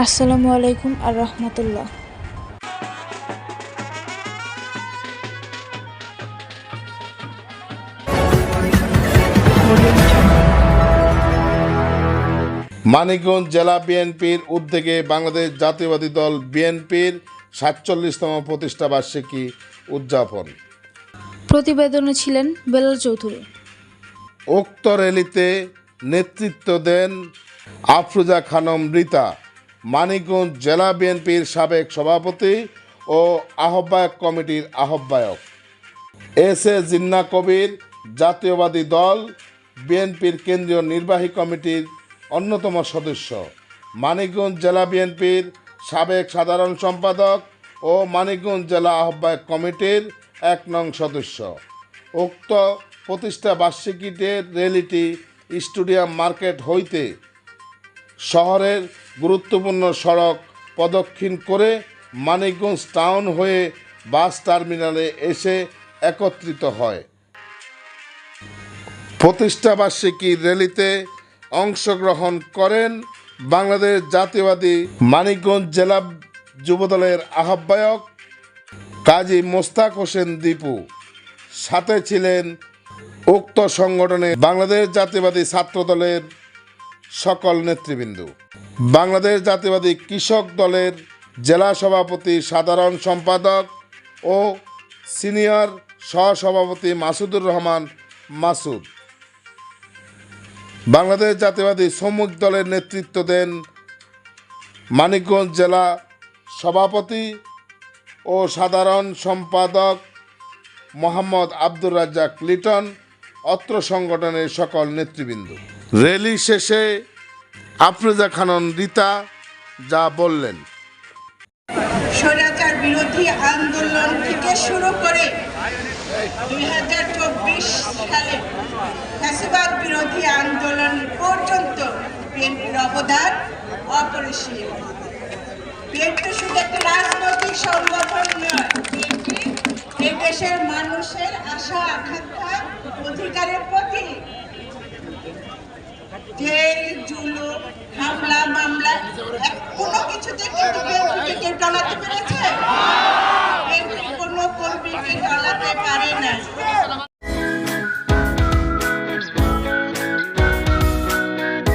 আসসালামু আলাইকুম আর রহমতুল্লাহ। মানিকগঞ্জ জেলা বিএনপির উদ্যোগে বাংলাদেশ জাতীয়বাদী দল বিএনপির ৪৭তম প্রতিষ্ঠা বার্ষিকী উদযাপন। প্রতিবেদনে ছিলেন বেলাল চৌধুরী। উক্ত র্যালিতে নেতৃত্ব দেন আফরোজা খানম রীতা, মানিকগঞ্জ জেলা বিএনপির সাবেক সভাপতি ও আহ্বায়ক কমিটির আহ্বায়ক। এস এ জিন্না কবির, জাতীয়বাদী দল বিএনপির কেন্দ্রীয় নির্বাহী কমিটির অন্যতম সদস্য, মানিকগঞ্জ জেলা বিএনপির সাবেক সাধারণ সম্পাদক ও মানিকগঞ্জ জেলা আহ্বায়ক কমিটির ১ নং সদস্য। উক্ত প্রতিষ্ঠা বার্ষিকীতে র্যালিটি স্টেডিয়াম মার্কেট হইতে শহরের গুরুত্বপূর্ণ সড়ক প্রদক্ষিণ করে মানিকগঞ্জ টাউন হয়ে বাস টার্মিনালে এসে একত্রিত হয়। প্রতিষ্ঠা বার্ষিকী র্যালিতে অংশগ্রহণ করেন বাংলাদেশ জাতীয়বাদী মানিকগঞ্জ জেলা যুবদলের আহ্বায়ক কাজী মোস্তাক হোসেন দীপু। সাথে ছিলেন উক্ত সংগঠনে বাংলাদেশ জাতীয়বাদী ছাত্র দলের সকল নেতৃবৃন্দ, বাংলাদেশ জাতীয়বাদী কৃষক দলের জেলা সভাপতি, সাধারণ সম্পাদক ও সিনিয়র সহসভাপতি মাসুদুর রহমান মাসুদ। বাংলাদেশ জাতীয়বাদী শ্রমিক দলের নেতৃত্ব দেন মানিকগঞ্জ জেলা সভাপতি ও সাধারণ সম্পাদক মোহাম্মদ আব্দুর রাজ্জাক লিটন, অত্র সংগঠনের সকল নেতৃবৃন্দ। র্যালি শেষে আফরোজা খানম রীতা যা বললেন। স্বৈরাচার বিরোধী আন্দোলন থেকে শুরু করে 2024 সালে ফ্যাসিবাদ বিরোধী আন্দোলন পর্যন্ত বিএনপির অবদান অপরিসীম। বিএনপি শুধু একটি রাজনৈতিক সংগঠন নয়, এই দেশের মানুষের আশা আকাঙ্ক্ষা অধিকারের প্রতি জেল, জুলুম, হামলা মামলা কোনো কিছুতে কিন্তু